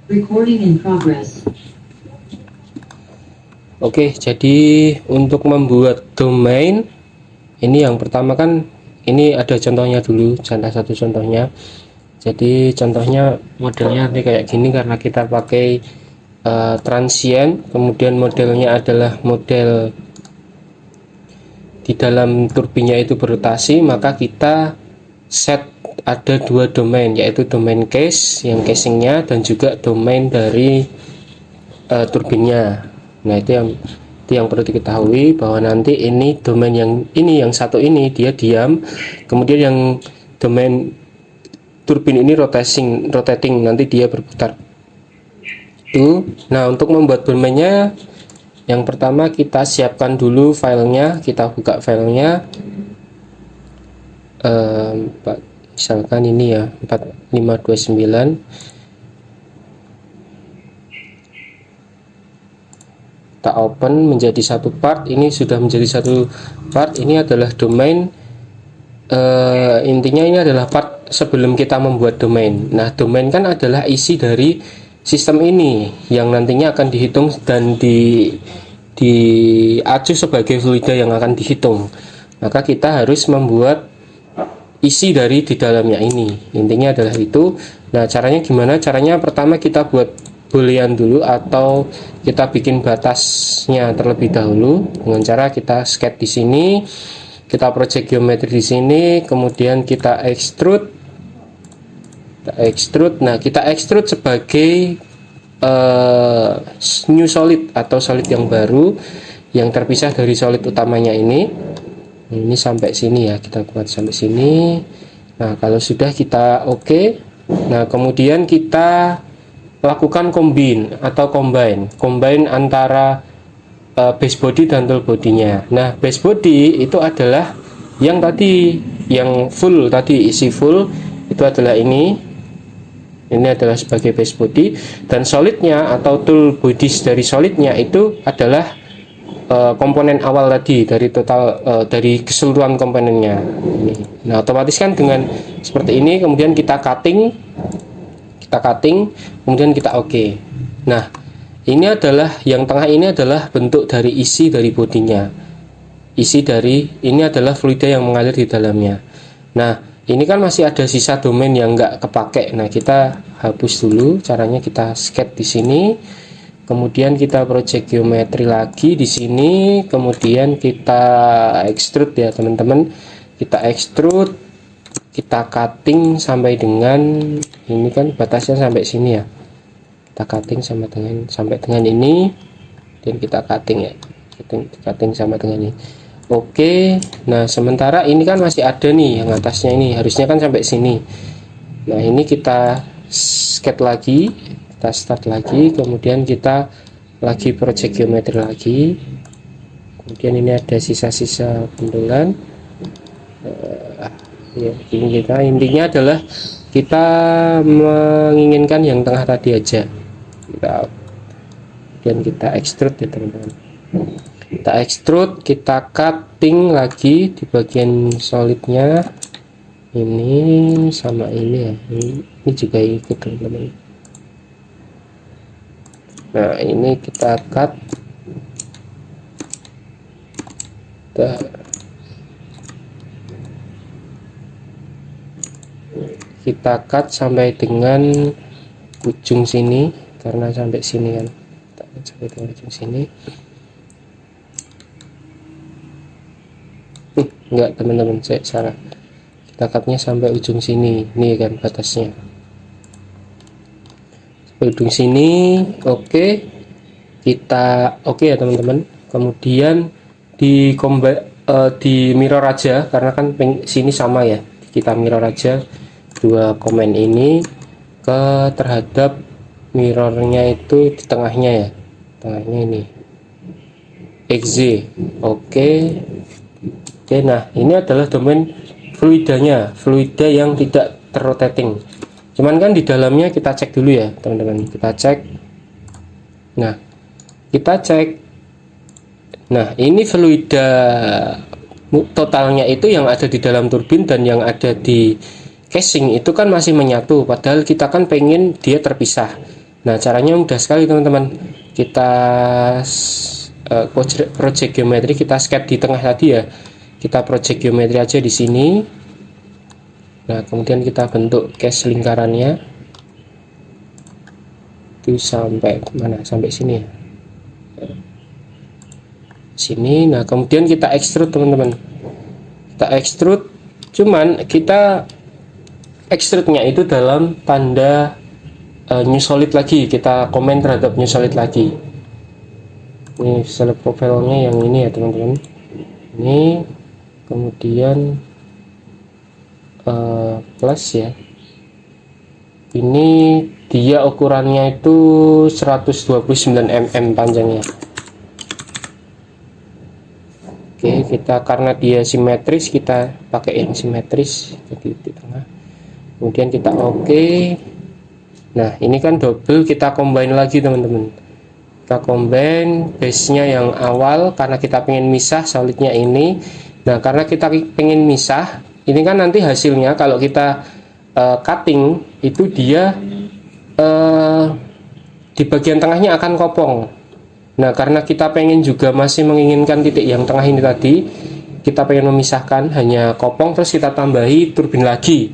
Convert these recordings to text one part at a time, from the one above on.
Recording in progress. Oke, jadi untuk membuat domain ini yang pertama kan ini ada contohnya dulu, salah satu contohnya. Jadi contohnya modelnya nanti kayak gini karena kita pakai transient, kemudian modelnya adalah model di dalam turbinnya itu berotasi, maka kita set ada dua domain, yaitu domain case yang casingnya dan juga domain dari turbinnya. Nah itu yang perlu diketahui, bahwa nanti ini domain yang satu ini dia diam, kemudian yang domain turbin ini rotating nanti dia berputar itu. Nah untuk membuat domainnya, yang pertama kita siapkan dulu filenya, kita buka filenya. Misalkan ini ya 4529, kita open menjadi satu part. Ini sudah menjadi satu part, ini adalah domain. Intinya ini adalah part sebelum kita membuat domain. Nah domain kan adalah isi dari sistem ini yang nantinya akan dihitung dan diacu sebagai fluida yang akan dihitung. Maka kita harus membuat isi dari di dalamnya ini, intinya adalah itu. Nah caranya gimana? Caranya pertama kita buat boolean dulu, atau kita bikin batasnya terlebih dahulu dengan cara kita sketch di sini, kita project geometri di sini, kemudian kita extrude. Nah kita extrude sebagai new solid atau solid yang baru yang terpisah dari solid utamanya ini sampai sini ya, kita buat sampai sini. Nah kalau sudah kita oke, nah kemudian kita lakukan combine antara base body dan tool bodinya. Nah base body itu adalah yang tadi, yang full tadi, isi full itu adalah ini adalah sebagai base body, dan solidnya atau tool bodies dari solidnya itu adalah komponen awal tadi dari total dari keseluruhan komponennya ini. Nah otomatis kan dengan seperti ini, kemudian kita cutting, kemudian kita oke. Nah ini adalah yang tengah, ini adalah bentuk dari isi dari bodinya. Isi dari ini adalah fluida yang mengalir di dalamnya. Nah ini kan masih ada sisa domain yang nggak kepake. Nah kita hapus dulu, caranya kita sketch di sini. Kemudian kita project geometri lagi di sini, kemudian kita extrude ya teman-teman. Kita extrude, kita cutting sampai dengan ini kan batasnya sampai sini ya. Kita cutting sampai dengan ini, dan kita cutting ya. Cutting sama dengan ini. Oke. Nah, sementara ini kan masih ada nih yang atasnya ini, harusnya kan sampai sini. Nah, ini kita sketch lagi. Kita start lagi, kemudian kita lagi project geometri lagi, kemudian ini ada sisa-sisa bentulan. Ya ini kita intinya adalah kita menginginkan yang tengah tadi aja. Kemudian kita extrude ya teman-teman, kita extrude, kita cutting lagi di bagian solidnya ini sama ini ya, ini juga ikut teman-teman. Nah ini kita cut, kita cut sampai dengan ujung sini, karena sampai sini kan, sampai dengan ujung sini. Enggak teman-teman, saya salah, kita cutnya sampai ujung sini, ini kan batasnya ujung sini. Oke, kita oke ya teman-teman. Kemudian di mirror aja, karena kan sini sama ya, kita mirror aja dua komen ini ke terhadap mirrornya itu di tengahnya ya, tengahnya ini XZ. Oke. Nah ini adalah domain fluidanya, fluida yang tidak terrotating. Cuman kan di dalamnya kita cek dulu ya teman-teman, kita cek. Nah kita cek, nah ini fluida totalnya itu yang ada di dalam turbin dan yang ada di casing itu kan masih menyatu, padahal kita kan pengen dia terpisah. Nah, caranya mudah sekali teman-teman. Kita project geometri, kita sketch di tengah tadi ya. Kita project geometri aja di sini. Nah, kemudian kita bentuk case lingkarannya itu sampai mana? Sampai sini ya. Sini. Nah, kemudian kita extrude teman-teman. Kita extrude, cuman kita extrude-nya itu dalam tanda new solid lagi. Kita komen terhadap new solid lagi. Ini select profile-nya yang ini ya teman-teman. Ini kemudian plus ya. Ini dia ukurannya itu 129 mm panjangnya. Oke, kita karena dia simetris, kita pakai yang simetris jadi di tengah. Kemudian kita oke. Nah, ini kan double, kita combine lagi teman-teman. Kita combine base-nya yang awal karena kita pengen misah solidnya ini. Nah, karena kita pengen misah, ini kan nanti hasilnya kalau kita cutting itu dia di bagian tengahnya akan kopong. Nah, karena kita pengen juga masih menginginkan titik yang tengah ini tadi, kita pengen memisahkan hanya kopong, terus kita tambahi turbin lagi.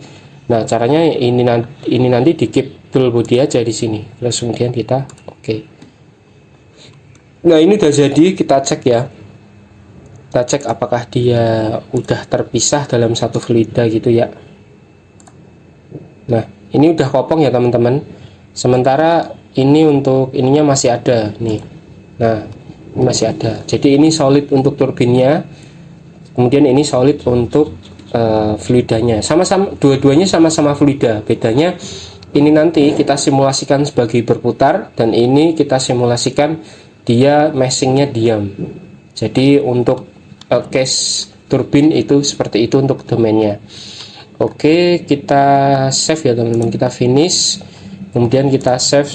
Nah, caranya ini nanti di keep full body aja di sini. Terus kemudian kita oke. Nah, ini udah jadi, kita cek ya. Kita cek apakah dia udah terpisah dalam satu fluida gitu ya. Nah, ini udah kopong ya teman-teman. Sementara ini untuk ininya masih ada nih. Nah, ini masih ada. Jadi ini solid untuk turbinnya. Kemudian ini solid untuk fluidanya. Sama-sama, dua-duanya sama-sama fluida. Bedanya ini nanti kita simulasikan sebagai berputar, dan ini kita simulasikan dia meshingnya diam. Jadi untuk case turbin itu seperti itu untuk domainnya. Oke, kita save ya teman-teman, kita finish. Kemudian kita save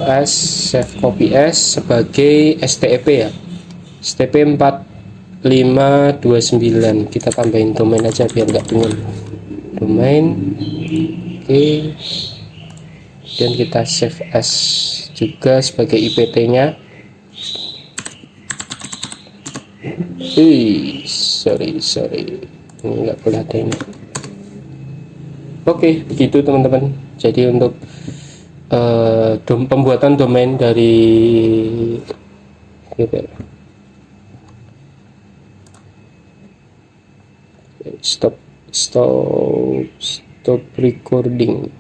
as, save copy as sebagai STEP ya. STP 4529. Kita tambahin domain aja biar nggak bingung. Domain. Oke. Dan kita save as juga sebagai IPT-nya. Sorry. Ini nggak boleh ada ini. Oke, begitu teman-teman. Jadi untuk pembuatan domain dari gitu. Stop recording.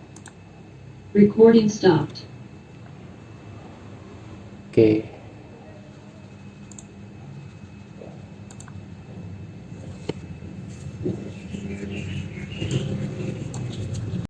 Recording stopped. Oke.